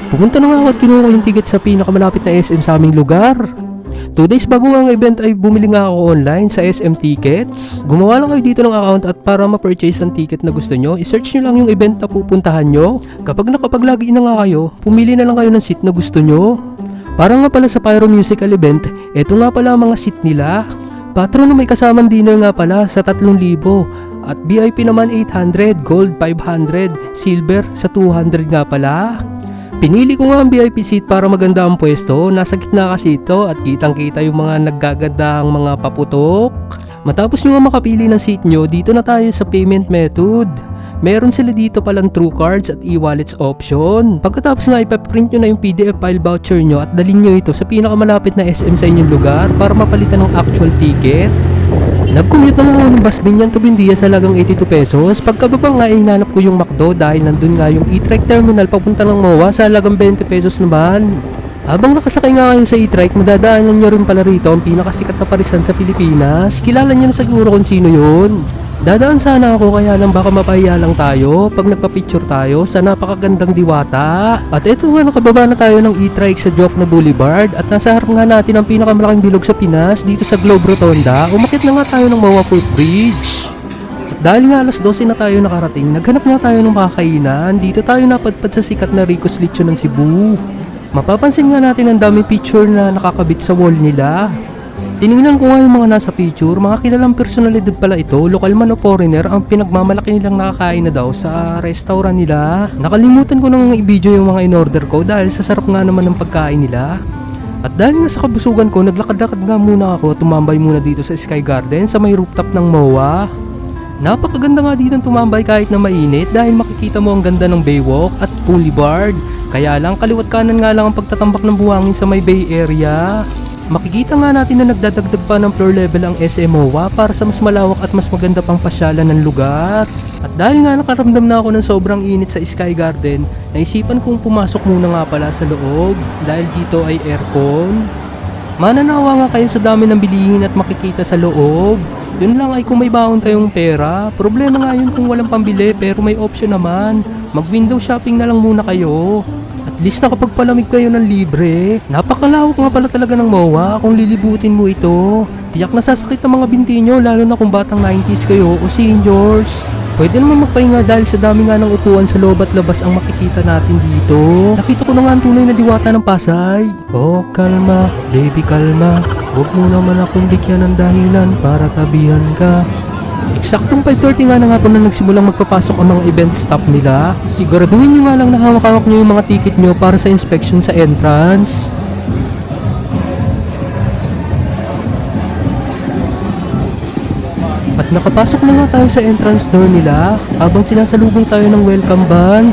Pumunta na nga ako at kinuha ko yung ticket sa pinakamalapit na SM sa aming lugar. 2 days bago ang event ay bumili nga ako online sa SM Tickets. Gumawa lang kayo dito ng account at para ma-purchase ang ticket na gusto nyo, isearch nyo lang yung event na pupuntahan nyo. Kapag nakapag-login na nga kayo, pumili na lang kayo ng seat na gusto nyo. Para nga pala sa Pyro Musical event, eto nga pala ang mga seat nila. Patron na may kasamang dinner nga pala sa 3,000 at VIP naman 800, Gold 500, Silver sa 200 nga pala. Pinili ko nga ang VIP seat para maganda ang pwesto, nasa gitna kasi ito at kitang kita yung mga naggagandahang mga paputok. Matapos nyo nga makapili ng seat nyo, dito na tayo sa payment method. Meron sila dito palang True Cards at e-wallets option. Pagkatapos nga ipaprint nyo na yung PDF file voucher nyo at dalhin nyo ito sa pinakamalapit na SM sa inyong lugar para mapalitan ng actual ticket. Nag-commute naman ako ng bus binyan to Buendia sa halagang 82 pesos. Pagkababa nga ay hinanap ko yung McDo dahil nandun nga yung e-trike terminal papunta ng MOA sa halagang 20 pesos naman. Habang nakasakay nga kayo sa e-trike, madadaanan nyo rin pala rito ang pinakasikat na parisan sa Pilipinas. Kilala nyo na siguro kung sino yun. Dadaan sana ako kaya lang baka mapahiya lang tayo pag nagpa-picture tayo sa napakagandang diwata. At eto nga nakababa na tayo ng e-trike sa Jokno Boulevard at nasa harap nga natin ang pinakamalaking bilog sa Pinas dito sa Globe Rotonda. Umakyat na nga tayo ng MOA Footbridge. At dahil nga alas 12 na tayo nakarating, naghanap nga tayo ng makakainan. Dito tayo napadpad sa sikat na Rico's Lechon ng Cebu. Mapapansin nga natin ang daming picture na nakakabit sa wall nila. Tinignan ko nga yung mga nasa picture, mga kilalang personalidad pala ito, lokal man o foreigner, ang pinagmamalaki nilang nakakain na daw sa restaurant nila. Nakalimutan ko nang i-video yung mga in-order ko dahil sa sarap nga naman ng pagkain nila. At dahil nga sa kabusugan ko, naglakad-lakad nga muna ako at tumambay muna dito sa Sky Garden sa may rooftop ng MOA. Napakaganda nga dito tumambay kahit na mainit dahil makikita mo ang ganda ng Baywalk at Boulevard. Kaya lang kaliwat kanan nga lang ang pagtatambak ng buhangin sa may Bay Area. Makikita nga natin na nagdadagdag pa ng floor level ang SM MOA para sa mas malawak at mas maganda pang pasyalan ng lugar. At dahil nga nakaramdam na ako ng sobrang init sa Sky Garden, naisipan kong pumasok muna nga pala sa loob dahil dito ay aircon. Mananawa nga kayo sa dami ng bilihin at makikita sa loob. Yun lang ay kung may baon kayong pera. Problema nga yun kung walang pambili pero may option naman. Mag window shopping na lang muna kayo. At least nakapagpalamig kayo ng libre. Napakalawak nga pala talaga ng MOA kung lilibutin mo ito. Tiyak nasasakit ang mga binti nyo lalo na kung batang 90s kayo o seniors. Pwede naman magpahinga dahil sa dami nga ng upuan sa loob at labas ang makikita natin dito. Nakita ko na nga ang tunay na diwata ng Pasay. Oh, kalma, baby kalma. Huwag mo naman akong bigyan ng dahilan para tabihan ka. Eksaktong 5:30 nga na nga po na nagsimulang magpapasok ang mga event staff nila. Siguraduhin nyo nga lang na hawak-hawak nyo yung mga ticket nyo para sa inspection sa entrance. At nakapasok na nga tayo sa entrance door nila habang sinasalubong tayo ng welcome band.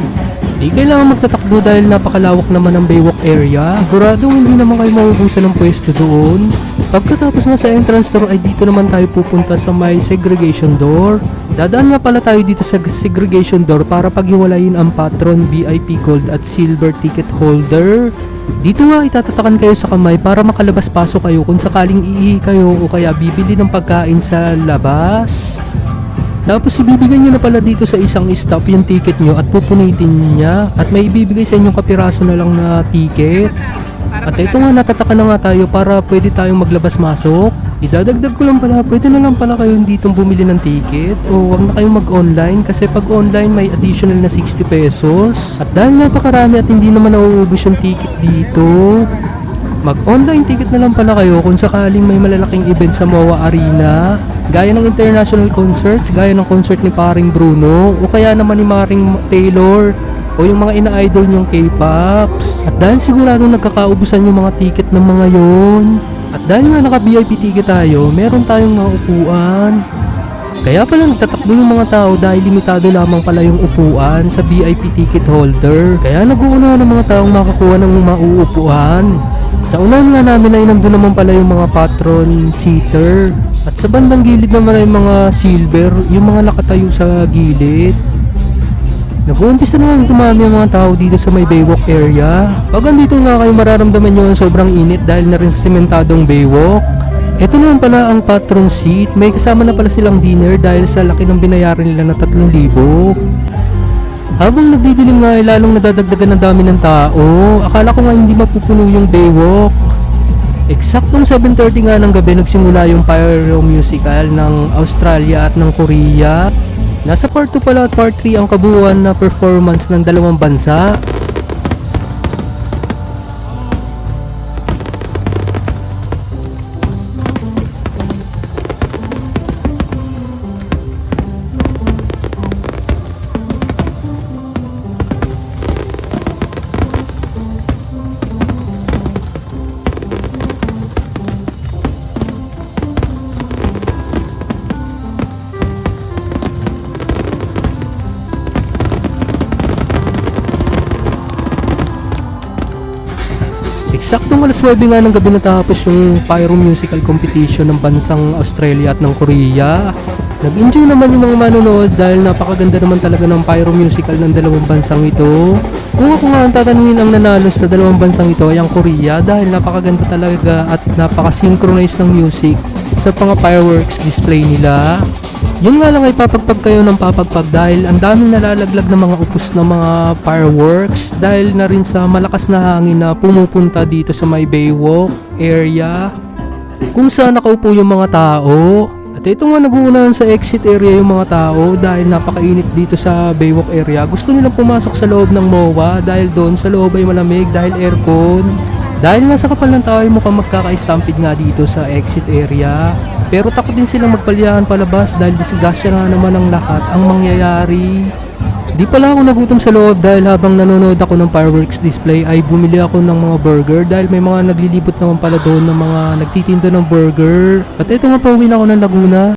Di kailangan magtatakbo dahil napakalawak naman ang Baywalk area. Siguradong hindi naman kayo maubusan ng pwesto doon. Pagkatapos nga sa entrance door ay dito naman tayo pupunta sa may segregation door. Dadaan nga pala tayo dito sa segregation door para paghiwalayin ang patron, VIP, Gold at Silver ticket holder. Dito nga itatatakan kayo sa kamay para makalabas-pasok kayo kung sakaling iihi kayo o kaya bibili ng pagkain sa labas. Tapos ibibigay nyo na pala dito sa isang stop yung ticket nyo at pupunitin niya at may ibibigay sa inyong kapiraso na lang na ticket. At ito nga natataka na nga tayo para pwede tayong maglabas-masok. Idadagdag ko lang pala, pwede na lang pala kayo ditong bumili ng ticket o wag na kayong mag-online kasi pag online may additional na 60 pesos. At dahil napakarami at hindi naman nauubos yung ticket dito, mag-online ticket na lang pala kayo kung sakaling may malalaking event sa MOA Arena. Gaya ng international concerts, gaya ng concert ni Paring Bruno o kaya naman ni Maring Taylor o yung mga ina-idol niyong K-Pops. At dahil siguradong nagkakaubusan yung mga ticket ng mga yon. At dahil nga naka-VIP ticket tayo, meron tayong mga upuan. Kaya pala nagtatakbo yung mga tao dahil limitado lamang pala yung upuan sa VIP ticket holder. Kaya nag-uuna ng mga taong makakuha ng mauupuan. Sa unahan nga namin ay nandun naman pala yung mga patron seater. At sa bandang gilid naman ay mga silver, yung mga nakatayo sa gilid. Nag-uumpisa na nga dumami ang mga tao dito sa may Baywalk area. Pag andito nga kayo mararamdaman nyo ang sobrang init dahil na rin sa sementadong Baywalk. Ito naman pala ang patron seat, may kasama na pala silang dinner dahil sa laki ng binayaran nila na 3,000. Habang nagdidilim nga ay lalong nadadagdagan ng dami ng tao. Akala ko nga hindi mapupuno yung Baywalk. Eksaktong 7:30 nga ng gabi nagsimula yung pyro musical ng Australia at ng Korea. Nasa part 2 pala at part 3 ang kabuuan na performance ng dalawang bansa. Eksaktong alas 9 nga ng gabi natapos yung pyro musical competition ng bansang Australia at ng Korea. Nag-enjoy naman yung mga manonood dahil napakaganda naman talaga ng pyro musical ng dalawang bansang ito. Kung ako nga ang tatanungin ang nanalo sa dalawang bansang ito ay ang Korea dahil napakaganda talaga at napaka-synchronize ng music sa mga fireworks display nila. Yun nga lang ay papagpag kayo ng papagpag dahil ang daming nalalaglag ng mga upos ng mga fireworks dahil na rin sa malakas na hangin na pumupunta dito sa may Baywalk area kung saan nakaupo yung mga tao. At ito nga naguunahan sa exit area yung mga tao dahil napakainit dito sa Baywalk area. Gusto nilang pumasok sa loob ng MOA dahil doon sa loob ay malamig dahil aircon. Dahil nasa kapal ng tao ay mukhang magkaka-stampede nga dito sa exit area. Pero takot din silang magpaliyahan palabas dahil disgrasya nga naman ang lahat ang mangyayari. Di pala ako nagutom sa loob dahil habang nanonood ako ng fireworks display ay bumili ako ng mga burger dahil may mga naglilibot naman pala doon ng mga nagtitinda ng burger. At ito nga pauwi na ako ng Laguna.